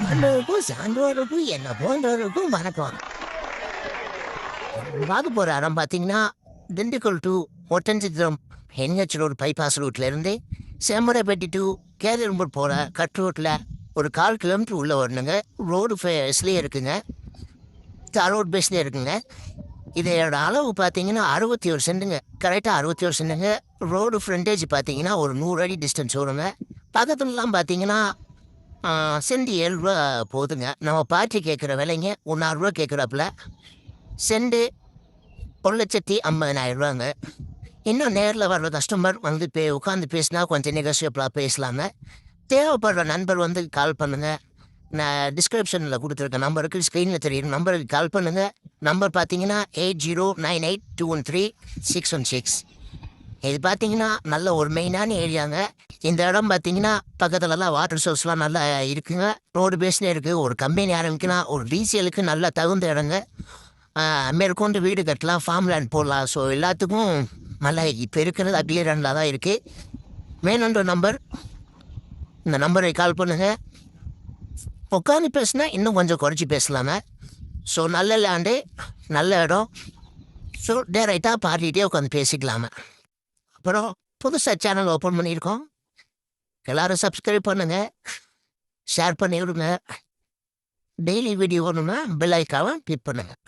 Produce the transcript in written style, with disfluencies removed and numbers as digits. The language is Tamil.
அண்ணனுக்கும் சான்றோருக்கும் என்ன போன்றவருக்கும் வணக்கம். பார்க்க போகிற இடம் பார்த்தீங்கன்னா Dindigul to Oddanchatram NH road bypass ரூட்லேருந்து செம்மரைப்பட்டி டு கேரளம்பூர் போகிற கட் ரோட்டில் ஒரு 1/4 கிலோமீட்டர் உள்ளே வரணுங்க. ரோடு ஃபேஸ்லேயே இருக்குங்க, ரோட் பேஸ்லேயே இருக்குங்க. இதோட அளவு பார்த்தீங்கன்னா 61 சென்ட்டுங்க, கரெக்டாக 61 சென்ட்டுங்க. ரோடு ஃப்ரண்டேஜ் பார்த்தீங்கன்னா ஒரு 100 அடி டிஸ்டன்ஸ் வருங்க. பக்கத்துலலாம் பார்த்தீங்கன்னா சென்ட் 7 ரூபா போகுதுங்க. நம்ம பார்ட்டி கேட்குற விலைங்க 1,000 ரூபா கேட்குறாப்புல. சென்ட் 1,50,000 ரூபாங்க. இன்னும் நேரில் வர்ற கஸ்டமர் வந்து உட்காந்து பேசினா கொஞ்சம் நெகோசியபிளாக பேசலாங்க. தேவைப்படுற நண்பர் வந்து கால் பண்ணுங்கள். நான் டிஸ்கிரிப்ஷனில் கொடுத்துருக்க நம்பருக்கு, ஸ்க்ரீனில் தெரியுற நம்பருக்கு கால் பண்ணுங்கள். நம்பர் பார்த்தீங்கன்னா 8098213616. இது பார்த்தீங்கன்னா நல்ல ஒரு மெயினான ஏரியாங்க. இந்த இடம் பார்த்தீங்கன்னா பக்கத்துலலாம் வாட்டர் சோர்ஸ்லாம் நல்லா இருக்குங்க. ரோடு பேஸ்லேயே இருக்குது. ஒரு கம்பெனி ஆரம்பிக்கலாம், ஒரு ரீசேலுக்கு நல்லா தகுந்த இடங்க. மேற்கொண்டு வீடு கட்டலாம், ஃபார்ம் லேண்ட் போடலாம். ஸோ எல்லாத்துக்கும் நல்லா இப்போ இருக்கிறது அக்ளியரண்டில் தான் இருக்குது. வேணுன்ற நம்பர், இந்த நம்பரை கால் பண்ணுங்கள். உட்காந்து பேசுனா இன்னும் கொஞ்சம் குறைச்சி பேசலாங்க. ஸோ நல்ல லேண்டு, நல்ல இடம். ஸோ டேரெக்டாக பார்ட்டிகிட்டே உட்காந்து பேசிக்கலாமே. அப்புறம் புதுசாக சேனல் ஓப்பன் பண்ணியிருக்கோம். எல்லோரும் சப்ஸ்கிரைப் பண்ணுங்கள், ஷேர் பண்ணி விடுங்க. டெய்லி வீடியோ வேணும்னா பெல் ஐக்காவை கிளிக் பண்ணுங்கள்.